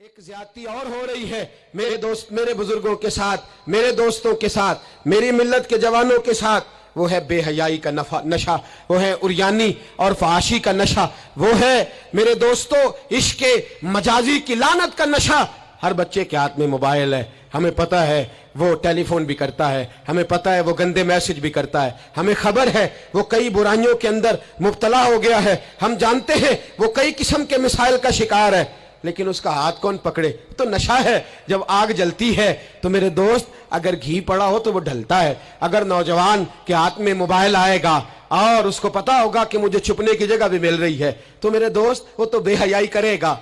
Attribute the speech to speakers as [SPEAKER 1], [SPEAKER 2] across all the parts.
[SPEAKER 1] ایک زیادتی اور ہو رہی ہے میرے دوست، میرے بزرگوں کے ساتھ، میرے دوستوں کے ساتھ، میری ملت کے جوانوں کے ساتھ، وہ ہے بے حیائی کا نشہ، وہ ہے عریانی اور فحاشی کا نشہ، وہ ہے میرے دوستو عشق مجازی کی لعنت کا نشہ۔ ہر بچے کے ہاتھ میں موبائل ہے، ہمیں پتہ ہے وہ ٹیلی فون بھی کرتا ہے، ہمیں پتہ ہے وہ گندے میسج بھی کرتا ہے، ہمیں خبر ہے وہ کئی برائیوں کے اندر مبتلا ہو گیا ہے، ہم جانتے ہیں وہ کئی قسم کے مسائل کا شکار ہے، لیکن اس کا ہاتھ کون پکڑے؟ تو نشہ ہے۔ جب آگ جلتی ہے تو میرے دوست اگر گھی پڑا ہو تو وہ ڈھلتا ہے۔ اگر نوجوان کے ہاتھ میں موبائل آئے گا اور اس کو پتا ہوگا کہ مجھے چھپنے کی جگہ بھی مل رہی ہے تو میرے دوست وہ تو بے حیائی کرے گا۔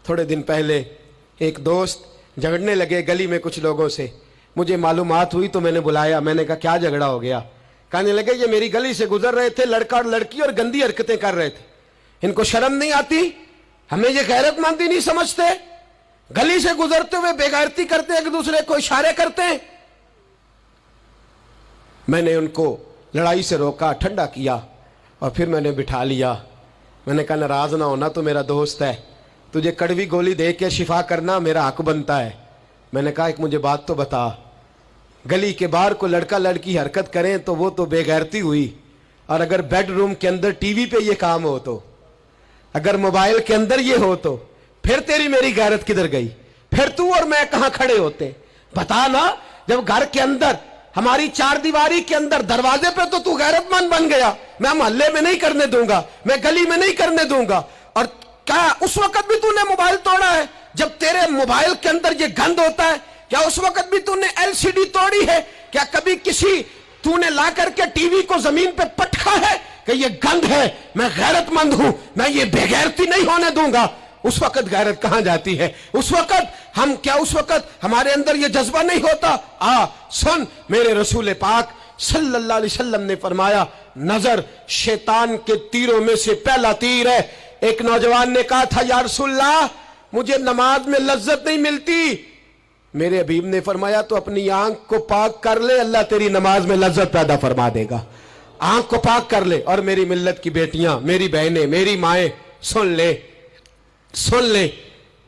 [SPEAKER 1] تھوڑے دن پہلے ایک دوست جھگڑنے لگے گلی میں کچھ لوگوں سے، مجھے معلومات ہوئی تو میں نے بلایا، میں نے کہا کیا جھگڑا ہو گیا؟ کہنے لگے یہ میری گلی سے گزر رہے تھے لڑکا اور لڑکی اور گندی حرکتیں کر رہے تھے، ان کو شرم نہیں آتی؟ ہمیں یہ غیرت مندی نہیں سمجھتے؟ گلی سے گزرتے ہوئے بے غیرتی کرتے ایک دوسرے کو اشارے کرتے ہیں۔ میں نے ان کو لڑائی سے روکا، ٹھنڈا کیا اور پھر میں نے بٹھا لیا۔ میں نے کہا ناراض نہ ہونا، تو میرا دوست ہے، تجھے کڑوی گولی دے کے شفا کرنا میرا حق بنتا ہے۔ میں نے کہا ایک مجھے بات تو بتا، گلی کے باہر کو لڑکا لڑکی حرکت کریں تو وہ تو بے غیرتی ہوئی، اور اگر بیڈ روم کے اندر ٹی وی پہ یہ کام ہو تو، اگر موبائل کے اندر یہ ہو تو پھر تیری میری غیرت کدھر گئی؟ پھر تو اور میں کہاں کھڑے ہوتے؟ بتا نا، جب گھر کے اندر ہماری چار دیواری کے اندر دروازے پہ تو غیرت مند بن گیا، میں محلے میں نہیں کرنے دوں گا، میں گلی میں نہیں کرنے دوں گا۔ اور کیا اس وقت بھی تو نے موبائل توڑا ہے جب تیرے موبائل کے اندر یہ گند ہوتا ہے؟ کیا اس وقت بھی تو نے ایل سی ڈی توڑی ہے؟ کیا کبھی کسی تو نے لا کر کے ٹی وی کو زمین پہ پٹکا ہے کہ یہ گند ہے، میں غیرت مند ہوں، میں یہ بے غیرتی نہیں ہونے دوں گا؟ اس وقت غیرت کہاں جاتی ہے؟ اس وقت ہمارے اندر یہ جذبہ نہیں ہوتا؟ سن، میرے رسول پاک صلی اللہ علیہ وسلم نے فرمایا نظر شیطان کے تیروں میں سے پہلا تیر ہے۔ ایک نوجوان نے کہا تھا یا رسول اللہ مجھے نماز میں لذت نہیں ملتی، میرے حبیب نے فرمایا تو اپنی آنکھ کو پاک کر لے، اللہ تیری نماز میں لذت پیدا فرما دے گا۔ آنکھ کو پاک کر لے۔ اور میری ملت کی بیٹیاں، میری بہنیں، میری مائیں، سن لے،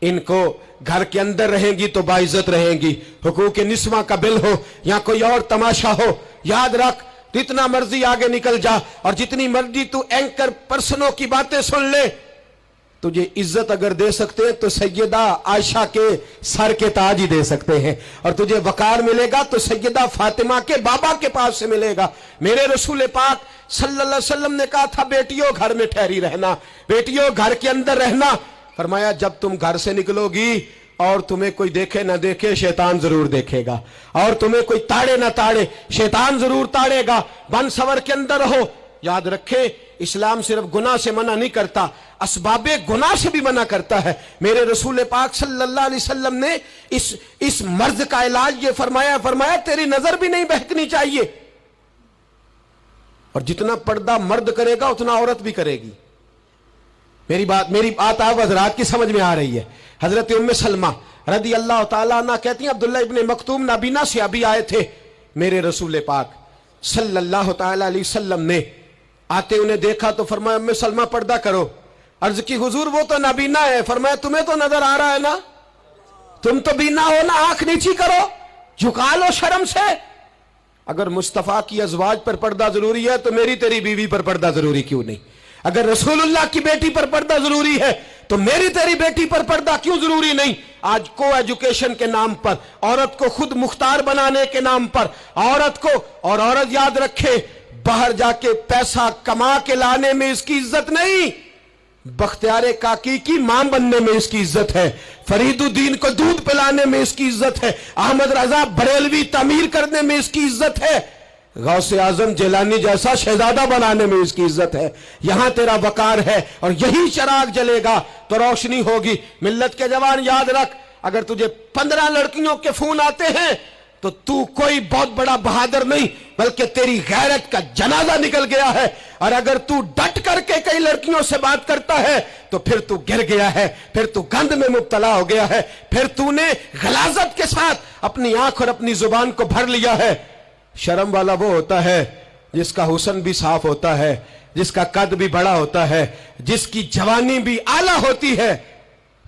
[SPEAKER 1] ان کو گھر کے اندر رہیں گی تو باعزت رہیں گی۔ حقوق نسواں کا بل ہو یا کوئی اور تماشا ہو، یاد رکھ جتنا مرضی آگے نکل جا اور جتنی مرضی تو اینکر پرسنوں کی باتیں سن لے، تجھے عزت اگر دے سکتے ہیں تو سیدہ عائشہ کے سر کے تاج ہی دے سکتے ہیں، اور تجھے وقار ملے گا تو سیدہ فاطمہ کے بابا کے پاس سے ملے گا۔ میرے رسول پاک صلی اللہ علیہ وسلم نے کہا تھا بیٹیوں گھر میں ٹھہری رہنا، بیٹیوں گھر کے اندر رہنا۔ فرمایا جب تم گھر سے نکلو گی اور تمہیں کوئی دیکھے نہ دیکھے شیطان ضرور دیکھے گا، اور تمہیں کوئی تاڑے نہ تاڑے شیطان ضرور تاڑے گا۔ بن سور کے اندر رہو۔ یاد رکھے اسلام صرف گناہ سے منع نہیں کرتا، اسباب گناہ سے بھی منع کرتا ہے۔ میرے رسول پاک صلی اللہ علیہ وسلم نے اس مرض کا علاج یہ فرمایا تیری نظر بھی نہیں بہکنی چاہیے، اور جتنا پردہ مرد کرے گا اتنا عورت بھی کرے گی۔ میری بات آپ حضرات کی سمجھ میں آ رہی ہے؟ حضرت ام سلمہ رضی اللہ تعالیٰ عنہ کہتی ہیں عبداللہ ابن مکتوم نابینا سے ابھی آئے تھے، میرے رسول پاک صلی اللہ تعالیٰ علیہ وسلم نے آتے انہیں دیکھا تو فرمایا ام سلمہ پردہ کرو۔ عرض کی حضور وہ تو نابینا ہے۔ فرمایا تمہیں تو نظر آ رہا ہے نا، تم تو بینا ہو نا، آنکھ نیچی کرو، جھکا لو شرم سے۔ اگر مصطفیٰ کی ازواج پر پردہ ضروری ہے تو میری تیری بیوی پر پردہ ضروری کیوں نہیں؟ اگر رسول اللہ کی بیٹی پر پردہ ضروری ہے تو میری تیری بیٹی پر پردہ کیوں ضروری نہیں؟ آج کو ایجوکیشن کے نام پر، عورت کو خود مختار بنانے کے نام پر، عورت یاد رکھے باہر جا کے پیسہ کما کے لانے میں اس کی عزت نہیں، بختیار کاکی کی ماں بننے میں اس کی عزت ہے، فرید الدین کو دودھ پلانے میں اس کی عزت ہے، احمد رضا بریلوی تعمیر کرنے میں اس کی عزت ہے، غوث اعظم جیلانی جیسا شہزادہ بنانے میں اس کی عزت ہے۔ یہاں تیرا وقار ہے اور یہی چراغ جلے گا تو روشنی ہوگی۔ ملت کے جوان یاد رکھ، اگر تجھے 15 لڑکیوں کے فون آتے ہیں تو کوئی بہت بڑا بہادر نہیں، بلکہ تیری غیرت کا جنازہ نکل گیا ہے، اور اگر تو ڈٹ کر کے کئی لڑکیوں سے بات کرتا ہے تو پھر تو گر گیا ہے، پھر تو گند میں مبتلا ہو گیا ہے، پھر تو نے غلاظت کے ساتھ اپنی آنکھ اور اپنی زبان کو بھر لیا ہے۔ شرم والا وہ ہوتا ہے جس کا حسن بھی صاف ہوتا ہے، جس کا قد بھی بڑا ہوتا ہے، جس کی جوانی بھی اعلیٰ ہوتی ہے،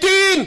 [SPEAKER 1] 3,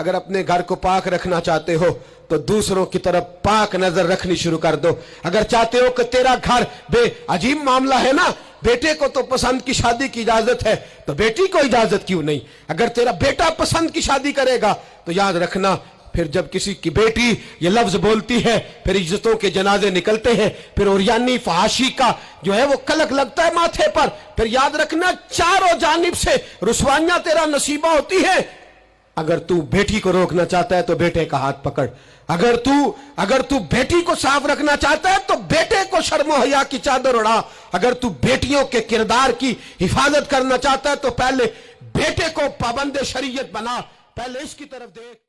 [SPEAKER 1] اگر اپنے گھر کو پاک رکھنا چاہتے ہو تو دوسروں کی طرف پاک نظر رکھنی شروع کر دو. اگر چاہتے ہو کہ تیرا گھر بے عجیب معاملہ ہے نا, بیٹے کو تو پسند کی شادی کی اجازت ہے تو بیٹی کو اجازت کیوں نہیں؟ اگر تیرا بیٹا پسند کی شادی کرے گا تو یاد رکھنا پھر جب کسی کی بیٹی یہ لفظ بولتی ہے پھر عزتوں کے جنازے نکلتے ہیں, پھر اوریانی فحاشی کا جو ہے وہ کلک لگتا ہے ماتھے پر. پھر یاد رکھنا چاروں جانب سے رسوائیاں تیرا نصیبہ ہوتی ہیں. اگر تو بیٹی کو روکنا چاہتا ہے تو بیٹے کا ہاتھ پکڑ. اگر تو بیٹی کو صاف رکھنا چاہتا ہے تو بیٹے کو شرم و حیا کی چادر اڑا. اگر تو بیٹیوں کے کردار کی حفاظت کرنا چاہتا ہے تو پہلے بیٹے کو پابند شریعت بنا, پہلے اس کی طرف دیکھ.